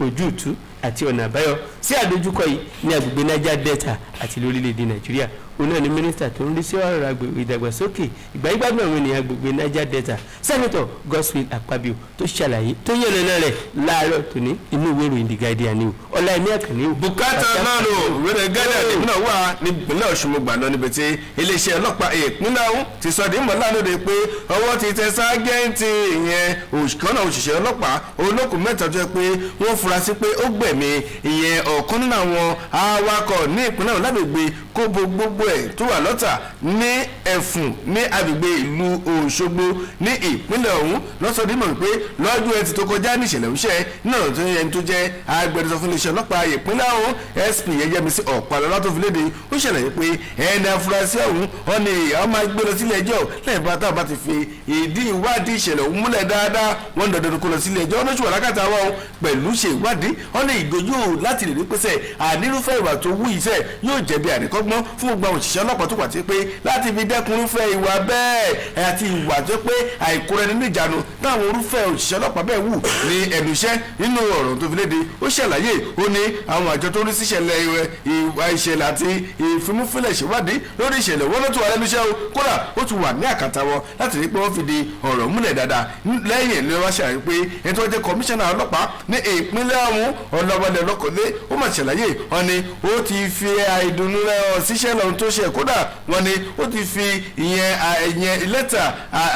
ojútùú àti ọ̀nà àbáyọ sí àdójúkọ yìí ní agbègbè Niger Delta àti lórílẹ̀‐èdè nàìjíríà òun náà ni mínísítà tó ń rí sí ọ̀rọ̀ agbègbè ìdàgbàsókè ìgbàgbọ́n àwọn ènìyàn agbègbè Niger Delta sẹ́nitọ̀ Godswill Akpabio tó ṣàlàyé tó yẹ̀lẹ̀ náà rẹ̀ láàárọ̀ tòní inú ìwé ìròyìn The Guardian ni o ọ̀la ẹ̀mí àkànní o. bùkátà náà lò wẹ́rẹ́ Guardian ìpínlẹ̀ wà nípínlẹ̀ Ọ̀ṣun mo gbà lọ níbi tí iléeṣẹ́ ọlọ́pàá ìpínlẹ̀ ọ̀hún ti sọ dìímọ̀ lánàá pé ọwọ́ ti tẹ ságẹ́ǹtì ìyẹn òṣìkọ́nà òṣìṣẹ́ ọlọ́pàá olókùn mẹ́ta tó yẹ pé wọ́n fura sí pé ó gbẹ̀mí ìyẹn ọ̀kan nínú àwọn awakọ̀ ní ìpínlẹ̀ ọ̀hún lágbègbè kóbo gbogbo ẹ̀ tó wà lọ́tà ní ẹ̀fùn ní agbègbè ìlú Òṣogbo ní ìpínlẹ̀ ọ̀hún lọ́sọ̀dínmọ̀ pé lọ́jọ́ ẹtì tó kọjá ní ìṣẹ̀lẹ̀ òṣẹ́ náà tó yẹn tó jẹ́ agbẹnusọ fún iléeṣẹ́ ọlọ́pàá ìpínlẹ̀ ọ̀hún SP Yẹjẹmísí Ọ̀pálọ́lá tó fi léde ó ṣàlàyé pé ẹni afurasí ọ̀hún ọ̀nì àwọn máa gbé lọ sílé ẹjọ́ lẹ́yìn bá táwọn bá ti fi ìdí ìwádìí ìṣẹ̀lẹ̀ ọ̀hún múlẹ̀ dáadáa wọ́n dandan kó lọ sílé ẹjọ́ lóṣù wàlákàtà wọn pẹ̀lú ṣe ìwádìí ọ̀nì ìgbójú láti lè rí pèsè ànírúfẹ́ ìwà tó wú iṣẹ́ yóò jẹ̀bi àríkọ́gbọ́n fún gbogbo àwọn òṣìṣẹ́ ọlọ́pàá tó pàtí pé láti fi dẹ́kun irúfẹ́ ìwà bẹ́ẹ̀ àti ìwà tó pé àìkóra ẹni níjànú táwọn irúfẹ́ òṣìṣẹ́ ọlọ́pàá bẹ́ẹ̀ wù ní ẹnu iṣẹ́ nínú ọ̀rọ̀ tó fi léde ó ṣàlàyé ó ní àwọn àjọ tó rí sí ìṣẹ̀lẹ̀ ìwà ìṣẹ̀lẹ̀ àti ìfimúfilẹ̀ ìṣèwádìí lórí ìṣẹ̀lẹ̀ wọn ló ti wà lẹ́nu iṣẹ́ o kódà ó ti wà ní àkàtà wọn láti rí pé wọ́n fi di ọ̀rọ̀ múlẹ̀ dáadáa lẹ́yìn ni wọ́n ṣàlàyé pé ẹni tó jẹ́ kọmíṣánná ọlọ́pàá ní ìpínlẹ̀ ọ̀hún ọlọ́wọ́lẹ̀ ọlọ́kọ̀dé ó mà ṣàlàyé wọn ni ó ti fi àìdùnnú rẹ̀ síṣẹ́ lọ́run tó ṣe kódà wọn ni ó ti fi ìyẹn lẹ́tà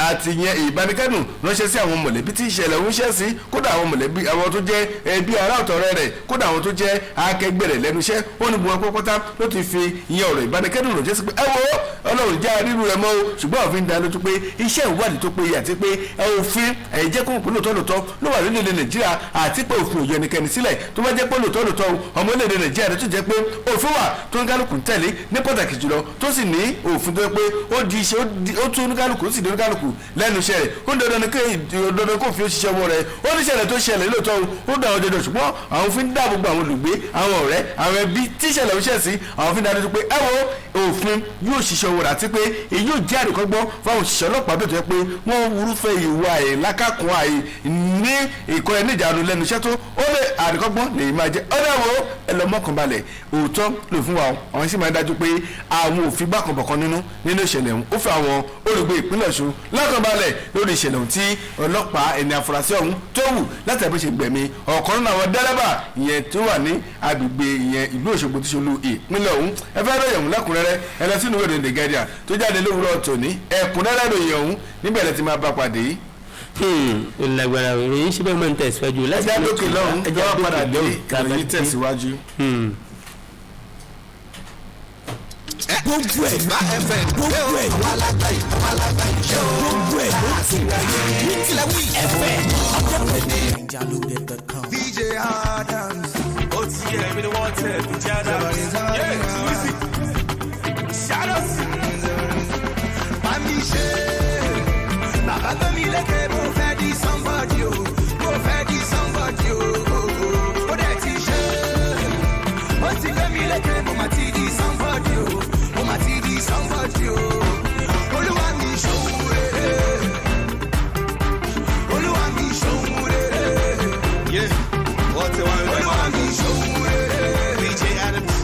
àti ìyẹn ìbánikẹ́dùn ránṣẹ́ sí àwọn mọ̀lẹ́bí tí ìṣẹ̀lẹ̀ ń ṣẹ́ sí kódà àwọn mọ̀lẹ́bí àwọn tó jẹ́ ẹbí ará ọ̀tọ̀rẹ́ rẹ̀ kódà àwọn tó jẹ́ akẹgbẹ́ rẹ̀ lẹ́nu iṣẹ́ ó ní buwọn pọ́pọ́tá ló ti fi ìyẹn ọ̀rọ̀ ìbánikẹ́dùn ránṣẹ́ sí pé ẹ wo ọlọ́run já ríru rẹ̀ mọ́ o ṣùgbọ́n òfin dá lójú pé iṣẹ́ ìwádìí tó péye àti pé òfin ẹ̀jẹ̀ kó pé lóòótọ́ ló wà nílẹ̀ Nàìjíríà àti pé òfin òye ẹnikẹ́ni sílẹ̀ tó bá jẹ́ pé lóòótọ́ ọmọ orílẹ̀-èdè Nàìjíríà tó jẹ́ pé òfin wà tó ń kálukú tẹ̀lé ní pàtàkì jùlọ tó sì ní òfin tó yẹ pé ó di iṣẹ́ ó tún oníkálukú ó sì di oníkálukú lẹ́nu iṣẹ́ rẹ̀ ó ń dandan kó fi ó ṣiṣẹ́ ọmọ rẹ̀ ó ní ìṣẹ̀lẹ̀ tó ṣẹlẹ̀ lóòótọ́ ó dà ọjọ́ ṣùgbọ́n àwọn fi ń dáàbò bo àwọn olùgbé àwọn ọ̀rẹ́ àwọn ẹbí tí ìṣẹ̀lẹ̀ òṣìṣẹ́ sí àwọn fi ń dájú pé ẹ wo òfin yóò ṣiṣẹ́ owó rẹ̀ àti pé èyí yóò jẹ́ àríkọ́gbọ́n fáwọn òṣìṣẹ́ ọlọ́pàá bẹ́ẹ̀ tó yẹ pé wọ́n wúrúfẹ́ ìwà ìlákàkùn àì ní ìkọ́ ẹni ìjànú lẹ́nu iṣẹ́ tó ó lè àríkọ́gbọ́n lè máa jẹ́ ọ̀dọ̀ wo ẹlọ́mọkànbalẹ̀ òótọ́ ló fún wa àwọn sì máa dájú pé àwọn òfin gbàkànbọ̀kan nínú ìṣẹ̀lẹ̀ ọ̀hún ó fẹ́ àwọn olùgbé ìpínlẹ̀ Ọ̀ṣun lọ́kànbalẹ̀ lórí ìṣẹ̀lẹ̀ ọ̀hún tí ọlọ́pàá ẹni afurasí ọ̀hún tó wù láti ẹ̀bí ṣe gbẹ̀mí ọ̀kan nínú àwọn dẹ́rẹ́bà ìyẹn tó wà ní agbègbè ìyẹn ìlú Òṣogbo tí ṣolú ìpínlẹ̀ ọ̀hún ẹ fẹ́ ròyìn ọ̀hún lẹ́kùnrẹ́rẹ́ ẹ lọ sínú ìwé The Guardian tó jáde lówùrọ̀ tòní ẹ̀kúnrẹ́rẹ́ ròyìn ọ̀hún níbẹ̀ lẹ ti máa bá pàdé. ìlàgbára ìròyìn ṣe bẹ́ẹ̀ máa ń tẹ̀síwájú láti ẹjá lókè lọ́hún ẹjá padà dé ìròyìn tẹ̀síwájú. gbogbo ẹ̀ má ẹ̀fẹ̀ gbogbo ẹ̀ alága ìṣe o gbogbo ẹ̀ ló ti wáyé ní kílẹ̀ wí ẹ̀fẹ̀ ọjọ́ DJ Adams ó ti yẹ mi ni wọ́n tẹ̀ DJ Adams shout out mami ṣe bàbá gbẹ̀mí lẹ́kẹ̀ẹ́ mo fẹ́ di somebody o mo fẹ́ di somebody o ó dẹ̀ ti ṣe ó ti gbẹ̀mí lẹ́kẹ̀ẹ́ mo máa ti di somebody o mo máa ti di somebody o olúwa mi ṣòwò rere olúwa mi ṣòwò rere wọ́n tẹ̀ wá olúwa mi ṣòwò rere DJ Adams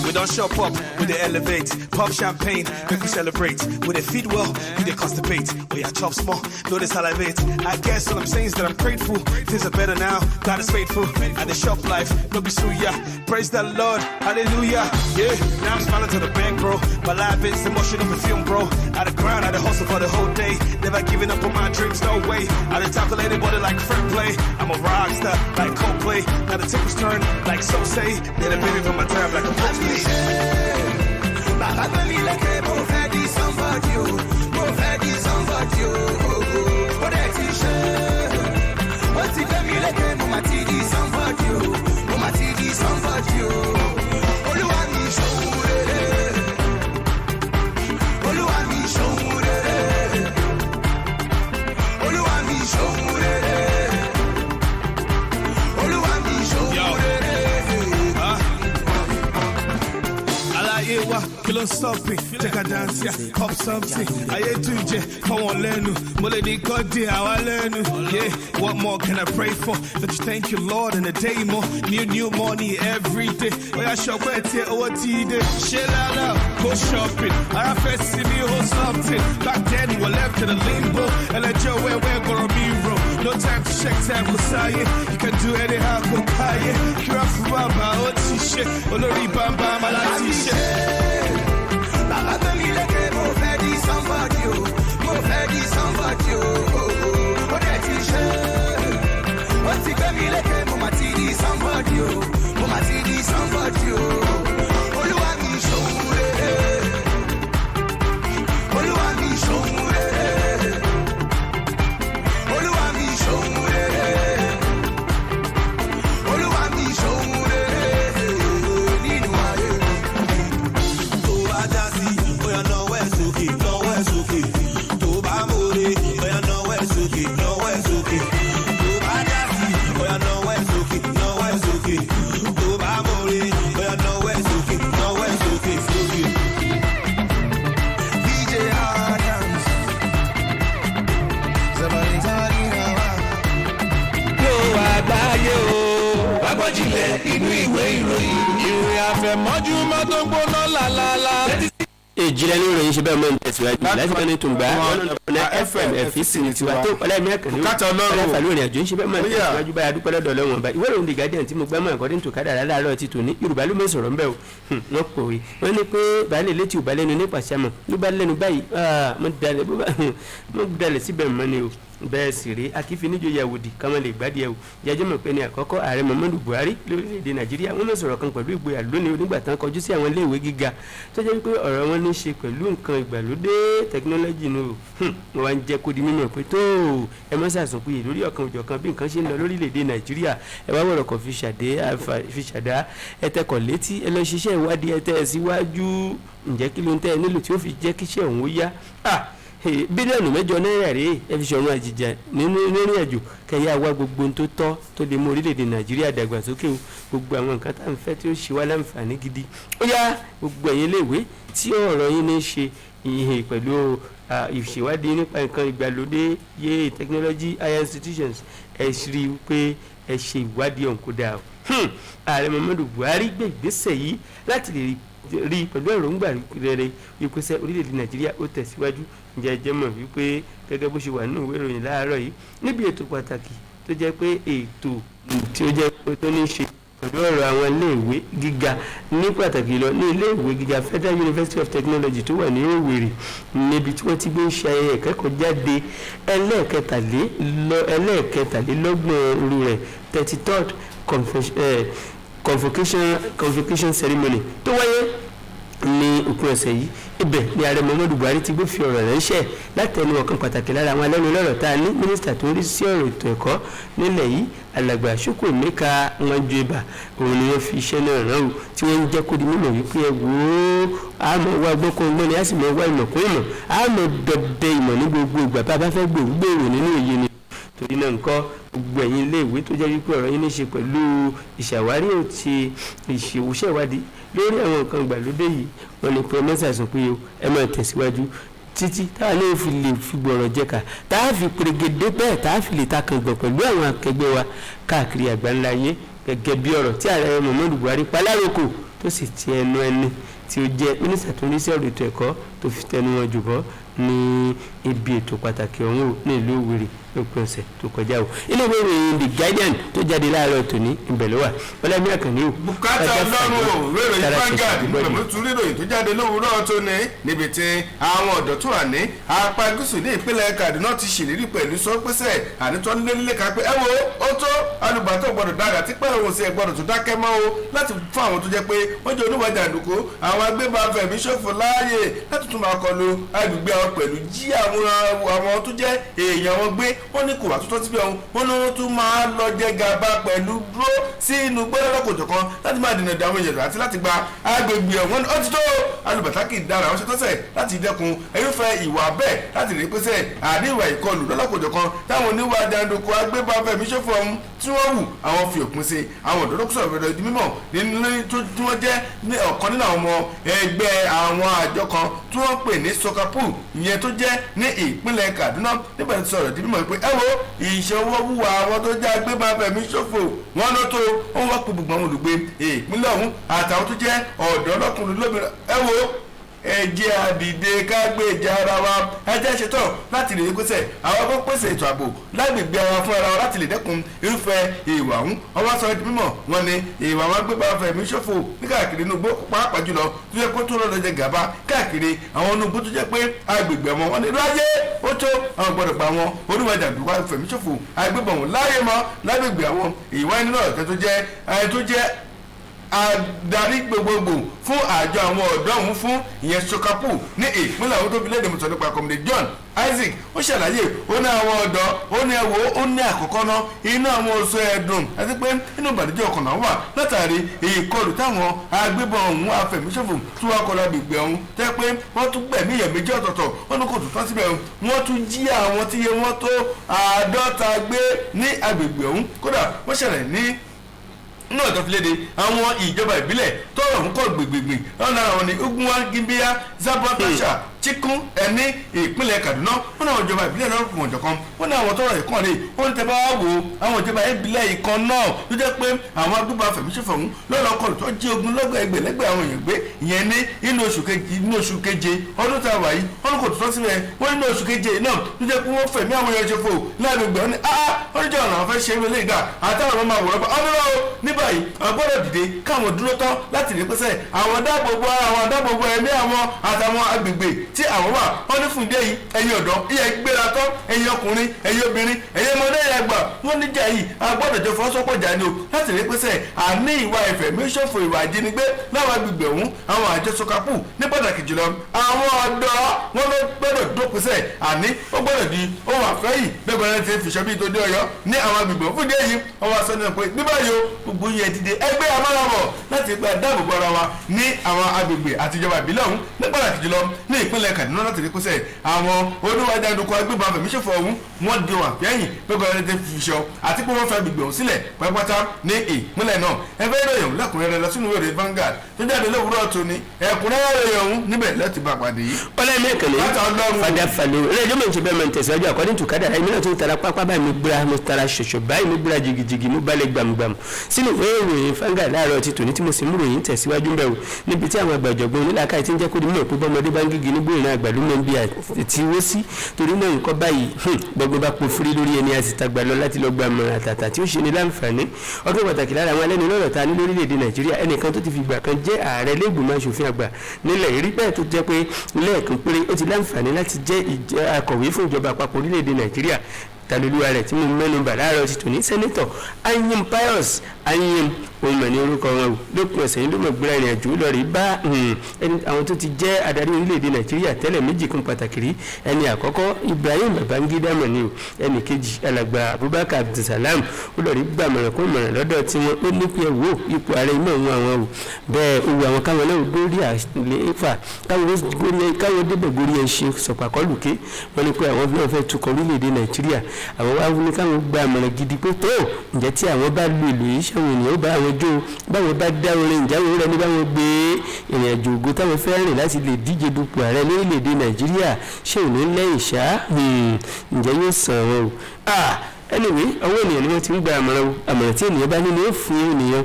We don't shop up, we dey elevate. Pop champagne, make we celebrate. We dey feed well, we dey constipate. We are chop small, no dey salivate. I guess what I'm saying is that I'm grateful. Things are better now, God is faithful. And the shop life, no be suya. Praise the Lord, hallelujah. Yeah, now I'm smiling to the bank, bro. My life is emotion of a film, bro. Out of grind, I dey hustle for the whole day. Never giving up on my dreams, no way. I dey tackle anybody like fair play. I'm a rock star like Coldplay. Now the tables turn like so say. Then a baby from my time like a Coldplay. Kilo something, take a dance, yeah, pop something. I ain't doing it, come on, Lenu. Molody Kodi, how I learn. Yeah, what more can I pray for? But you thank you, Lord, and a day more. New money every day. Oh, yeah, shop where it's over tea. Shell out, go shopping. I first see me or something. Back then, we were left to the limbo. And let you where we're gonna be wrong. No time to check time for science. You can do anyhow, go kaya. Kira Fubaba, oh, t-shirt. Olori Bamba, my t-shirt. Ijinle Inu Iwe Iroyin. Ìròyìn àfẹ̀mọ́júmọ́ tó ń gbóná làlálà. Ijinle Inu Iroyin ṣe bẹ́ẹ̀ mọ́ ní tẹ̀síwájú láti bẹ́ẹ̀ ní tùǹgbà ọ̀nà FM ẹ̀fíìsì ní tiwa tó ọlẹ́mí ẹ̀kànlẹ́ ọ̀lẹ́fà lórí àjò ń ṣe bẹ́ẹ̀ mọ́ ní tẹ̀síwájú báyà dúpẹ́ lọ́dọ̀ ọlọ́wọ́n bá ìwé ìròyìn The Guardian tí mo gbá mọ́ according to kádàrá láàárọ̀ ti tò ní Yorùbá ló mẹ́sọ̀rọ̀ ńbẹ́ o wọ́n pòwe wọ́n ní pé baálé létí ò bá lẹ́nu nípa sẹ́mọ̀ ló bá lẹ́nu báyìí mo dalẹ̀ síbẹ̀ mọ́ ni o bẹ́ẹ̀ sì rí akífiníjọ yahudi káwọn lè gbádìí ẹ̀ o jẹjẹ́ mọ̀ pé ní àkọ́kọ́ ààrẹ Muhammadu Buhari lórílẹ̀‐èdè Nàìjíríà wọ́n lọ sọ̀rọ̀ kan pẹ̀lú ìgboyà lónìí onígbà tán kọjú sí àwọn iléèwé gíga tó jẹ́ pé ọ̀rọ̀ wọn ní í ṣe pẹ̀lú nǹkan ìgbàlódé tẹkinọ́lọ́jì nù wọ́n wá ń jẹ́ kó di mímọ̀ pé tó ẹ má ṣàsùnkúyè lórí ọ̀kan òjọ̀kan bí nǹkan ṣe ń lọ lórílẹ̀‐èdè Nàìjíríà ẹ wá wọ̀rọ̀ kan fi ṣàdá ẹ tẹkọ̀ létí ẹ lọ ṣiṣẹ́ ìwádìí ẹ tẹ́ ẹ síwájú ǹjẹ́ kí ló ń tẹ́ ẹ nílò tí ó fi jẹ́ kíṣẹ́ òun ó yá bílíọ̀nù 8 náírà rèé ẹ fi ṣọ̀run àjìjà nínú ìrìn àjò kẹyà wá gbogbo ohun tó tọ́ tó lè mú orílẹ̀-èdè Nàìjíríà dàgbàsókè o gbogbo àwọn nǹkan tá à ń fẹ́ tí ó ṣe wá láǹfààní gidi ó yá gbogbo ẹ̀yin iléèwé tí ọ̀rọ̀ yín ní ṣe ìhìn pẹ̀lú ìṣèwádìí nípa nǹkan ìgbàlódé yé technology higher institutions ẹ rí i pé ẹ ṣe ìwádìí ọ̀hún kó dáa o ààrẹ Muhammadu Buhari gbé ìgbésẹ̀ yìí láti lè rí pẹ̀lú èròǹgbà rere ìpèsè orílẹ̀-èdè Nàìjíríà ó tẹ̀síwájú jẹjẹ mọ̀ wípé gẹ́gẹ́ bó ṣe wà nínú ìwé ìròyìn láàárọ̀ yìí níbi ètò pàtàkì tó jẹ́ pé ètò tí ó jẹ́ pé tó ní ṣe pẹ̀lú ọ̀rọ̀ àwọn iléèwé gíga ní pàtàkì lọ ní iléèwé gíga Federal University of Technology tó wà ní Owerri níbi tí wọ́n ti gbé ń ṣe ayẹyẹ ìkẹ́kọ̀ọ́ jáde ẹlẹ́ẹ̀kẹtàlélọ́gbọ̀n irú rẹ̀ 33rd convocation ceremony tó wáyé ní òpin ọ̀sẹ̀ yìí ibẹ̀ ni ààrẹ Muhammadu Buhari ti gbé fi ọ̀rọ̀ ránṣẹ́ látẹnu ọ̀kan pàtàkì lára àwọn alẹ́nulọ́rọ̀ tá a ní mínísítà tó ń rí sí ọ̀rọ̀ ètò ẹ̀kọ́ nílẹ̀ yìí alàgbà Chukwuemeka Nwanjueba òun ni wọ́n fi iṣẹ́ náà rán o tí wọ́n ń jẹ́ kó di mímọ̀ wípé ẹ wò ó àmọ́ wá gbọ́kàngbọ́n ni a sì mọ̀ wá ìmọ̀ kún ìmọ̀ àmọ́ bẹ̀bẹ̀ ìmọ̀ ní gbogbo ìgbà bá a bá fẹ́ gbòòrò nínú èyí ni torí náà nǹkan gbogbo ẹ̀yin iléèwé tó jẹ́ wípé ọ̀rọ̀ yín ní ṣe pẹ̀lú ìṣàwárí àti ìṣèwúṣẹ́ ìwádìí lórí àwọn nǹkan ìgbàlódé yìí wọ́n ní pé ẹ mẹ́sàsùn pé ẹ máa tẹ̀síwájú títí táwa lè fi lè fi gbọ̀rọ̀ jẹ́ka tá a fi pèrègèdè bẹ́ẹ̀ tá a fi lè ta kàngbọ̀n pẹ̀lú àwọn akẹgbẹ́ wa káàkiri àgbáńlá ayé gẹ́gẹ́ bí ọ̀rọ̀ tí ààrẹ Muhammadu Buhari palárokò tó sì ti ẹnu ẹni tí ó jẹ́ mínísítà tó ń rí sí ọ̀rọ̀ ètò ẹ̀kọ́ tó fi tẹnu wọn jùbọ́ ní ibi ètò pàtàkì ọ̀hún ní ìlú Òwèrè lópin ọ̀sẹ̀ tó kọjá o. ilé ìwé ìròyìn The Guardian tó jáde láàárọ̀ tòní ìbẹ̀ ló wà ọlẹ́mí àkànní o. bùkátà ọlọ́run o wéèrè Vanguard pẹ̀lú tún ríròyìn tó jáde lówùúrọ̀ tó ní níbi tí àwọn ọ̀dọ́ tó wà ní apá gúúsù ní ìpínlẹ̀ Kaduna ti ṣèlérí pẹ̀lú sọ́pẹ́sẹ̀ ànítọ́ nílé kápẹ́ ẹ wo ó tó alùbátò gbọ́dọ̀ dára tí pẹ́ẹ́rẹ́ òun sì ẹ̀ gbọ́dọ̀ tó dákẹ́ mọ́ o láti fún àwọn tó jẹ́ pé wọ́n jẹ́ oníwàjà àdùkú àwọn agbébọn afẹ̀mí ṣòfò láàyè láti tún máa kọlu agbègbè àwọn pẹ̀lú jí àwọn tó jẹ́ èèyàn wọn gbé wọ́n ní kò wá tó tọ́ síbẹ̀ wọn ní wọ́n tún máa lọ jẹ gàba pẹ̀lú dúró sí inú gbẹ́rẹ́lọ́kọ̀jọ̀ kan láti máa dènà ìdààmú èèyàn àti láti gba agbègbè ọ̀hún ó ti tó alùbàtà kì í dára wọ́n ṣe tọ́sẹ̀ láti dẹ́kun irúfẹ́ ìwà bẹ́ẹ̀ láti rí pèsè àdéhùn ìkọlù lọ́lọ́kọ̀jọ̀ kan táwọn oníwà jàǹdùkú agbébọn afẹ̀mí ṣòfò ọ̀hún tí wọ́n wù àwọn fi òpin sí àwọn ọ̀dọ́dọ́kùsọ̀ ìrọ̀lẹ́ ìdí mímọ̀ tí wọ́n jẹ́ ọ̀kan nínú àwọn ọmọ ẹgbẹ́ àwọn àjọ kan tí wọ́n pè ní sokapu ìyẹn tó jẹ́ ní ìpínlẹ̀ Kaduna nígbà tí sọ̀rọ̀ ìdí mímọ̀ pé ẹ wo ìṣòwò wúwa àwọn tó jẹ́ agbébọn afẹ̀mí ṣòfò wọn ló tó wọn wá pé gbogbo àwọn olùgbé ìpínlẹ̀ ọ̀hún àtàwọn tó jẹ́ ọ̀dọ́ ọlọ́kùnrin lóbìnrin ẹ wo ẹjẹ́ àdìde kágbèjà ara wa ẹjẹ́ ṣetán láti lè pèsè àwọn akọ́ pèsè ètò ààbò lágbègbè ara fún ara wa láti lè dẹ́kun irúfẹ́ ìwà ọ̀hún ọwọ́ sọ ẹni mímọ̀ wọn ni ìwà wọn gbé bàbá ẹ̀mí ṣòfò ní káàkiri inú igbó pàápàá jùlọ tó yẹ kó tó lọ́ọ́ jẹ gàba káàkiri àwọn inú igbó tó jẹ́ pé agbègbè wọn ni láyé ó tó àwọn gbọ́dọ̀ pa wọn oníwàjà àdúgbò ẹ̀mí ṣòfò agbébọn wọn láyé mọ́ lágbègbè àwọn ìwà ẹni náà tó jẹ́ adarí gbogbogbò fún àjọ àwọn ọ̀dọ́ ọ̀hún fún ìyẹn sokapu ní ìpínlẹ̀ ọ̀hún tó fi léde mọ̀tò nípa kọ́mìnì John Isaac ó ṣàlàyé ó ní àwọn ọ̀dọ́ ó ní ẹ̀wọ̀ ó ní àkọ́kọ́ náà inú àwọn oṣù ẹ̀dùn àti pé inú ìbànújẹ́ ọkàn náà wà látàrí ìkọlù táwọn agbébọn ọ̀hún afẹ̀míṣòfò tí wọ́n kọlu agbègbè ọ̀hún tẹ́ pé wọ́n tún gbẹ̀mí èèyàn méjì ọ̀tọ̀ọ̀tọ̀ wọ́n ní kò tún tán síbẹ̀ wọ́n tún jí àwọn tí iye wọn tó 50 gbé ní agbègbè ọ̀hún kódà wọ́n ṣẹlẹ̀ ní náà tó fi léde àwọn ìjọba ìbílẹ̀ tọrọ ń kọ gbègbègbè lọ́nà àwọn ní Ugwuwa Gimbiya Zabotasha Chikun ẹni ìpínlẹ̀ Kaduna wọn náà ìjọba ìbílẹ̀ náà fún ọjọ́ kan wọn náà àwọn tọrọ ìkàn rè wọn tẹ bá wò àwọn ìjọba ìbílẹ̀ ìkan náà ló jẹ́ pé àwọn agbébọn afẹ̀míṣòfò ọ̀hún lọ́nà ọkọ̀ tó jí ogun lọ́gbà ẹgbẹ̀lẹ́gbẹ̀ àwọn èèyàn gbé ìyẹn ní inú oṣù keje ọdún tá a wà yìí wọn kò tó tọ́ síbẹ̀ wọn nínú oṣù keje náà ló jẹ́ pé wọ́n fẹ̀mí àwọn èèyàn ṣòfò láàgbègbè wọn ni ọjọ́ ọ̀nà àwọn fẹ́ ṣe eré ìgbà àtàwọn ọmọ àwòrán ọdún ní báyìí àwọn gbọ́dọ̀ dìde káwọn dúró tán láti rí pẹ́sẹ́ àwọn dáàbòbò ara àwọn dáàbòbò ẹ̀mí àwọn àtàwọn agbègbè tí àwọn wà wọ́n ní fún ìdí èyí ẹ̀yin ọ̀dọ́ ìyá gbéra tán ẹ̀yin ọkùnrin ẹ̀yin obìnrin ẹ̀yin ọmọdé ẹ̀yin àgbà wọ́n níjà yìí agbọ́dọ̀ jọ fọ́sọ́pọ̀ jà ni o láti rí pẹ́sẹ́ àní ìwà ìfẹ̀míṣòfò ìwà ìjínigbé láwọn agbègbè ọ̀hún àwọn àjọ sokapu ní pàtàkì jùlọ àwọn ọ̀dọ́ wọn ló gbọ́dọ̀ dópinṣẹ́ àní ó gbọ́dọ̀ di ohun àfẹ́yì bẹ́ẹ̀ ti fi ṣọ́bí tó dé Ọ̀yọ́ ní àwọn agbègbè fún ìdí èyí ọwọ́ aṣọ náà pé ní báyìí o gbogbo yẹn dìde ẹgbẹ́ amáràbọ̀ láti gba dáàbòbò ara wa ní àwọn agbègbè àtijọba ìbílẹ̀ ọ̀hún ní pàtàkì jùlọ ní ìpínlẹ̀ Kaduna láti rí pẹ́sẹ̀ àwọn oníwájà àdúgbò agbébọn afẹ̀míṣòfò ọ̀hún wọ́n di wọn àfẹ́yìn gbẹ́gbẹ́ ẹni tẹ́ fi ṣọ àti pé wọ́n fẹ́ agbègbè ọ̀hún sílẹ̀ pátápátá ní ìpínlẹ̀ náà ẹgbẹ́ ìròyìn lẹ́kùnrẹ́rẹ́ lọ sínú ìwé Vanguard tó jáde lówùúrọ̀ tó ní ẹ̀kúnrẹ́rẹ́ ìròyìn ọ̀hún níbẹ̀ láti bá pàdé yìí. ọlọ́ọ̀mí ìkànnì fada falẹ̀ ilé ẹjọ́ mẹ́rin ti bẹ́ẹ̀ mẹ́rin tẹ̀síwájú according to kádàrá èmi náà tó ń tara pápá báyìí mo gbéra mo tara ṣoṣo báyìí mo gbéra jìgìjìgì mo balẹ̀ gbàmùgbàmù sínú ìwé ìròyìn Vanguard láàárọ̀ ti tòní tí mo sì mú ròyìn tẹ̀síwájú bẹ̀rù níbi tí àwọn àgbàjọ̀gbọ́n onílàkàyè ti ń jẹ́ kó dimọ̀ pé bọ́mọdé bá ń gígì nígbó ìrìn àgbàlú mọ́ bí àti wó sí torí náà nǹkan báyìí gbogbo bá po fúrí lórí ẹni àti tàgbà lọ láti lọ gba àmọ̀ràn àtàtà tí ó ṣe ní láǹfààní ọdún pàtàkì lára àwọn alẹ́nu lọ́rọ̀ ta ní lórílẹ̀‐èdè Nàìjíríà ẹnìkan tó ti fi ìgbà kan jẹ́ ààrẹ lẹ́gbìmọ̀ aṣòfin àgbà nílẹ̀ rí bẹ́ẹ̀ tó jẹ́ pé lẹ́ẹ̀kan péré ó ti láǹfààní láti jẹ́ akọ̀wé fún ìjọba àpapọ̀ orílẹ̀‐èdè Nàìjíríà talolúwa rẹ̀ tí mo mẹ́nu bà láàárọ̀ ti tòní sẹ́nẹ́tọ̀ Anyim Pius Anyim ohun mọ̀ ní orúkọ wọn o lópin ọ̀sẹ̀ yìí ló mọ̀ gbéra ìrìn àjò lọ rí bá àwọn tó ti jẹ́ adarí orílẹ̀-èdè Nàìjíríà tẹ́lẹ̀ méjì kan pàtàkì rí ẹni àkọ́kọ́ Ibrahim Babangida mọ̀ ní o ẹni kejì alàgbà Abubakar Abdulsalam ó lọ rí gbàmọ̀ràn kó mọ̀ràn lọ́dọ̀ tí wọ́n ó ní pé wò ipò ààrẹ iná òun àwọn o bẹ́ẹ̀ owó àwọn káwọn náà dórí àlééfà káwọn débẹ̀ gorí ẹ̀ ṣe sọ̀pàkọ́lùké wọ́n ní pé àwọn náà fẹ́ tukọ̀ orílẹ̀-èdè Nàìjíríà àwọn wá ní káwọn gba àmọ̀ràn gidi pé tó ǹjẹ́ tí àwọn bá lu ìlú yìí ṣàwọn ènìyàn ó bá àwọn jó báwọn bá dá orin ìjáwó rẹ ní báwọn gbé ìrìn àjò ògo táwọn fẹ́ rìn láti lè díje dupò ààrẹ lórílẹ̀‐èdè Nàìjíríà ṣé ò ní lẹ́yìn ṣá ǹjẹ́ yóò sàn wọn o anyway ọwọ́ ènìyàn ni wọ́n ti ń gba àmọ̀ràn tí ènìyàn bá ní ni ó fún ènìyàn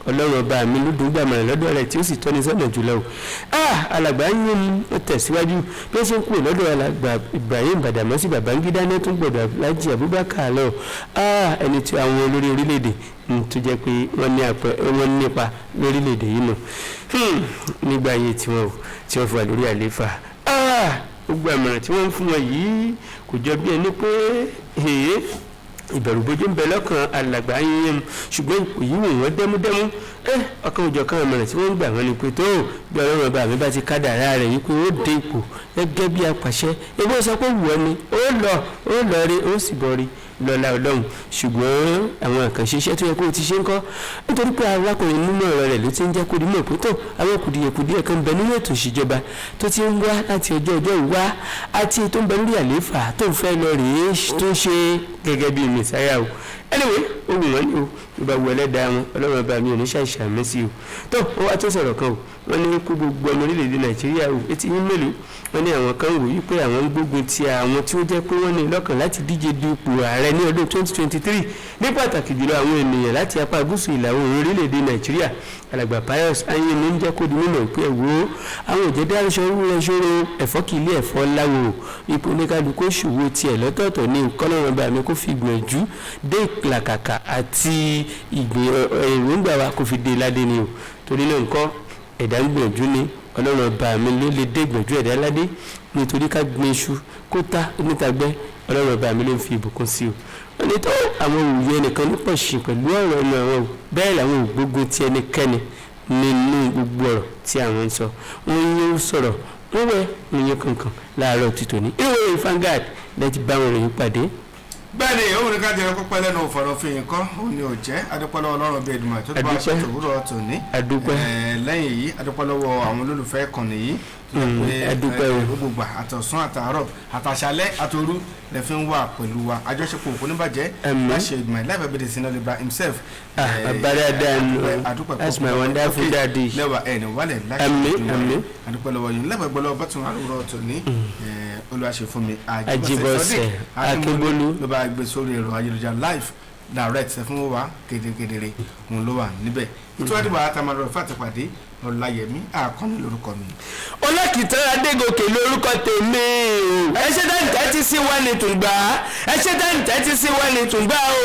ọlọ́run ọba mi ló dùn gbà àmọ̀ràn lọ́dọ̀ rẹ̀ tí ó sì tọ́ni sọ́nà jùlọ o alàgbà ń yín ó tẹ̀síwájú bí ó ṣe ń kúrò lọ́dọ̀ alàgbà Ibrahim Badamasi Babangida ní tó ń gbọ̀dọ̀ Alhaji Abubakar lọ ẹni tí àwọn olórí orílẹ̀-èdè tó jẹ́ pé wọ́n nípa lórílẹ̀-èdè yìí nù nígbà ayé tí wọ́n fi wà lórí àlééfà gbogbo àmọ̀ràn tí wọ́n ń fún wọn yìí kò jọ bí ẹni pé ìbẹ̀rùbojo ń bẹ lọ́kàn alàgbà yín ṣùgbọ́n ipò yìí wò wọ́n dẹ́múdẹ́mú ọkàn òjò kan àmọ̀ràn tí wọ́n ń gbà wọ́n ni pé tó bí ọlọ́run ọba mi bá ti kádàrá rẹ̀ yìí pé ó dé ipò gẹ́gẹ́ bí apàṣẹ ebó sọ pé wù ọ́ ni ó lọ rí ó sì bọ̀ rí lọ́la ọlọ́run ṣùgbọ́n àwọn àkànṣe iṣẹ́ tó yẹ kó o ti ṣe ń kọ́ nítorí pé arákùnrin nínú ọ̀rọ̀ rẹ̀ ló ti ń jẹ́ kó dimọ̀ pé tó àwọn kùdìẹ̀kùdìẹ̀ kan bẹ nínú ètò ìṣèjọba tó ti ń wá láti ọjọ́ ìwá àti tó ń bẹ lórí àlééfà tó ń fẹ́ lọ rèé tó ń ṣe gẹ́gẹ́ bí mẹ̀sáyà o anyway ó wù wọ́n ní o ìbá wọ ẹlẹ́dàá wọn ọlọ́run ọba mi ò ní ṣàìṣà mẹ́sì o tó ó wá tó sọ̀rọ̀ kan o wọ́n ní kó gbogbo ọmọ orílẹ̀-èdè Nàìjíríà o etí yín mélòó wọ́n ní àwọn kan wò wípé àwọn ń gbógun ti àwọn tí ó jẹ́ pé wọ́n ní lọ́kàn láti díje du ipò ààrẹ ní ọdún 2023 ní pàtàkì jùlọ àwọn ènìyàn láti apá gúúsù ìlà oòrùn orílẹ̀-èdè Nàìjíríà alàgbà Pius Ayinle ń jẹ́ kó di mímọ̀ pé ẹ̀wọ́ àwọn òjẹ̀dá aṣọ́rú ẹṣọ́rọ ẹ̀fọ́ kì í lé ẹ̀fọ́ láwo ipò oníkálukú ṣòwò tiẹ̀ lọ́tọ̀ọ̀tọ̀ ní kọ́lọ́run bá mi kó fi gbìyànjú dé ìlàkàkà àti èròǹgbà wa kó fi dé ládé ni o torí náà nǹkan ẹ̀dá ń gbìyànjú ni ọlọ́run ọba mi ló lè dé ìgbìyànjú ẹ̀dá ládé nítorí ká gbin iṣu kó ta nítagbẹ́ ọlọ́run ọba mi ló ń fi ìbùkún sí o wọ́n ní tó àwọn òye ẹnìkan ní pọ̀ sí pẹ̀lú ọ̀rọ̀ ẹnu àwọn o bẹ́ẹ̀ làwọn ògbógun ti ẹnikẹ́ni nínú gbogbo ọ̀rọ̀ tí àwọn ń sọ wọ́n yóò sọ̀rọ̀ wọ́n wẹ̀ ìyẹn kankan láàárọ̀ títò ní ìwé Vanguard lẹ́tí bá wọn ròyìn pàdé. bẹ́ẹ̀ni òun ní ká jẹ́ ọkọ̀ pẹ́ lẹ́nu òfòròfin nǹkan òun ni ò jẹ́ adúpẹ́lọ́wọ́ ọlọ́run bíi ẹ̀dùnmọ̀ tó bá ṣe tòwúrọ̀ tòní lẹ́yìn yìí adúpẹ́lọ́wọ́ àwọn olólùfẹ́ ìkànnì yìí gbogbo àtọ̀sán àtàárọ̀ àtàṣálẹ́ àtòru lè fi ń wà pẹ̀lú wa àjọṣepọ̀ òkú níbàjẹ́ láṣẹ ìgbìmọ̀ ìlànà ìbẹ̀rẹ̀ sí náà Ibrahim himself. That's my wonderful daddy. lẹ́wà ẹ̀ẹ́nì wálẹ̀ láṣẹ adúpẹ́lọ́wọ́ yìí lẹ́gbẹ̀gbọ́lọ́ bọ́tún àrùrọ̀ tòní olùwàṣẹ fún mi Àjíbọ̀sẹ̀ Akínbólú ló bá gbé sórí ẹ̀rọ ayélujára live direct fún wa kedere òun ló wà níbẹ̀ ìtúwádìí wa tamarọ̀ fàtìpàdé Ọláyẹmí Àkànní lórúkọ mi. Ọlákìtàn Adégòkè lórúkọ tèmi o ẹ ṣe dáhùn tẹ́tí sí wa ní tùǹgbà ẹ ṣe dáhùn tẹ́tí sí wa ní tùǹgbà o.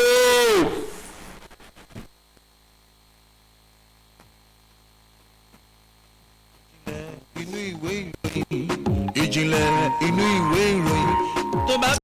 inú ìwé ìròyìn Ìjìnlẹ̀ inú ìwé ìròyìn tó bá.